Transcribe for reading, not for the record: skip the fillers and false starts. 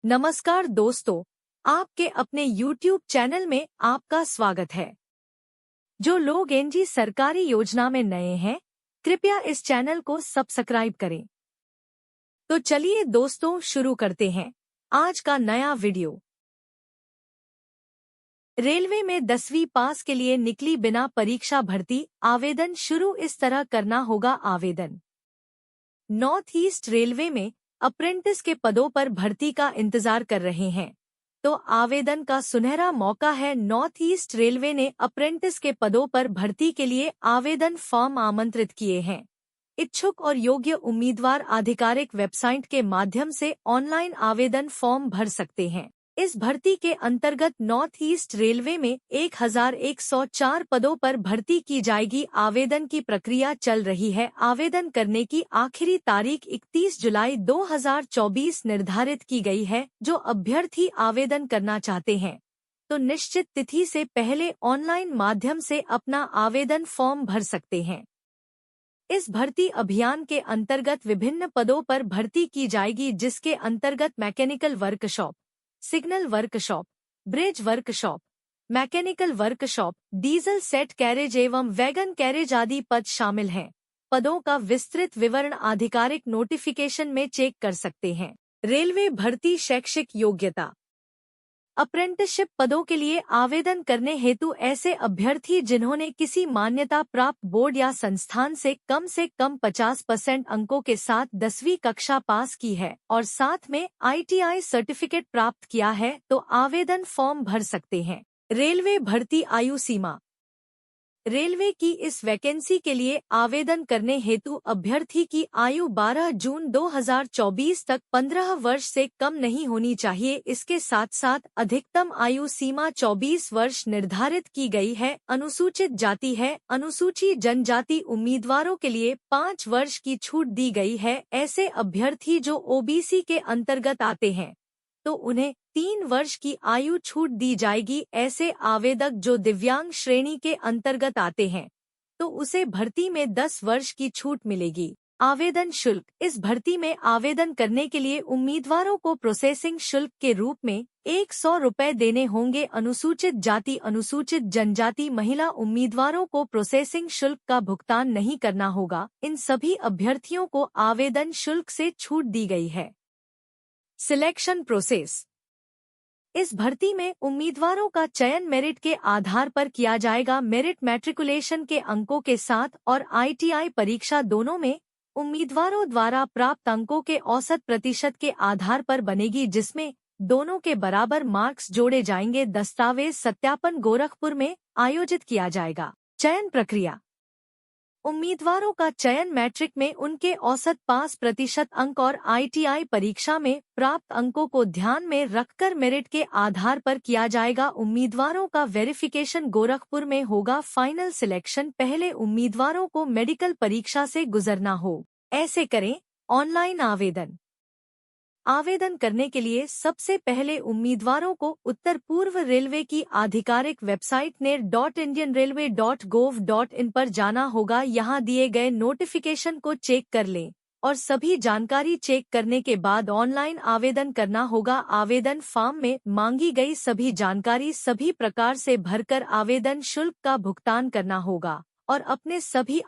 नमस्कार दोस्तों, आपके अपने YouTube चैनल में आपका स्वागत है। जो लोग एनजी सरकारी योजना में नए हैं, कृपया इस चैनल को सब्सक्राइब करें। तो चलिए दोस्तों शुरू करते हैं आज का नया वीडियो। रेलवे में 10वीं पास के लिए निकली बिना परीक्षा भर्ती, आवेदन शुरू। इस तरह करना होगा आवेदन। नॉर्थ ईस्ट रेलवे में अप्रेंटिस के पदों पर भर्ती का इंतजार कर रहे हैं, तो आवेदन का सुनहरा मौका है। नॉर्थ ईस्ट रेलवे ने अप्रेंटिस के पदों पर भर्ती के लिए आवेदन फॉर्म आमंत्रित किए हैं। इच्छुक और योग्य उम्मीदवार आधिकारिक वेबसाइट के माध्यम से ऑनलाइन आवेदन फॉर्म भर सकते हैं। इस भर्ती के अंतर्गत नॉर्थ ईस्ट रेलवे में 1104 पदों पर भर्ती की जाएगी। आवेदन की प्रक्रिया चल रही है। आवेदन करने की आखिरी तारीख 31 जुलाई 2024 निर्धारित की गई है। जो अभ्यर्थी आवेदन करना चाहते हैं, तो निश्चित तिथि से पहले ऑनलाइन माध्यम से अपना आवेदन फॉर्म भर सकते हैं। इस भर्ती अभियान के अंतर्गत विभिन्न पदों पर भर्ती की जाएगी, जिसके अंतर्गत mechanical workshop, signal workshop, bridge workshop, mechanical workshop, diesel set carriage एवं वैगन कैरेज आदि पद शामिल हैं। पदों का विस्तृत विवरण आधिकारिक नोटिफिकेशन में चेक कर सकते हैं। रेलवे भर्ती शैक्षिक योग्यता। अप्रेंटिसशिप पदों के लिए आवेदन करने हेतु ऐसे अभ्यर्थी जिन्होंने किसी मान्यता प्राप्त बोर्ड या संस्थान से कम 50% अंकों के साथ 10वीं कक्षा पास की है और साथ में ITI सर्टिफिकेट प्राप्त किया है, तो आवेदन फॉर्म भर सकते हैं। रेलवे भर्ती आयु सीमा। रेलवे की इस वैकेंसी के लिए आवेदन करने हेतु अभ्यर्थी की आयु 12 जून 2024 तक 15 वर्ष से कम नहीं होनी चाहिए। इसके साथ साथ अधिकतम आयु सीमा 24 वर्ष निर्धारित की गई है। अनुसूचित जाति है, अनुसूचित जनजाति उम्मीदवारों के लिए 5 वर्ष की छूट दी गई है। ऐसे अभ्यर्थी जो OBC के अंतर्गत आते हैं, तो उन्हें 3 वर्ष की आयु छूट दी जाएगी। ऐसे आवेदक जो दिव्यांग श्रेणी के अंतर्गत आते हैं, तो उसे भर्ती में 10 वर्ष की छूट मिलेगी। आवेदन शुल्क। इस भर्ती में आवेदन करने के लिए उम्मीदवारों को प्रोसेसिंग शुल्क के रूप में 100 रुपए देने होंगे। अनुसूचित जाति, अनुसूचित जनजाति महिला उम्मीदवारों को प्रोसेसिंग शुल्क का भुगतान नहीं करना होगा। इन सभी अभ्यर्थियों को आवेदन शुल्क से छूट दी गई है। Selection process. इस भर्ती में उम्मीदवारों का चयन मेरिट के आधार पर किया जाएगा। मेरिट मैट्रिकुलेशन के अंकों के साथ और ITI परीक्षा दोनों में उम्मीदवारों द्वारा प्राप्त अंकों के औसत प्रतिशत के आधार पर बनेगी, जिसमें दोनों के बराबर मार्क्स जोड़े जाएंगे। दस्तावेज सत्यापन गोरखपुर में आयोजित किया जाएगा। चयन प्रक्रिया। उम्मीदवारों का चयन मैट्रिक में उनके औसत पास प्रतिशत अंक और ITI परीक्षा में प्राप्त अंकों को ध्यान में रखकर मेरिट के आधार पर किया जाएगा। उम्मीदवारों का वेरिफिकेशन गोरखपुर में होगा। Final selection. पहले उम्मीदवारों को मेडिकल परीक्षा से गुजरना हो। ऐसे करें ऑनलाइन आवेदन। आवेदन करने के लिए सबसे पहले उम्मीदवारों को उत्तर पूर्व रेलवे की आधिकारिक वेबसाइट nair.indianrailway.gov.in पर जाना होगा। यहां दिए गए नोटिफिकेशन को चेक कर लें और सभी जानकारी चेक करने के बाद ऑनलाइन आवेदन करना होगा। आवेदन फॉर्म में मांगी गई सभी जानकारी सभी प्रकार से भरकर आवेदन शुल्क का भुगतान करना होगा और अपने सभी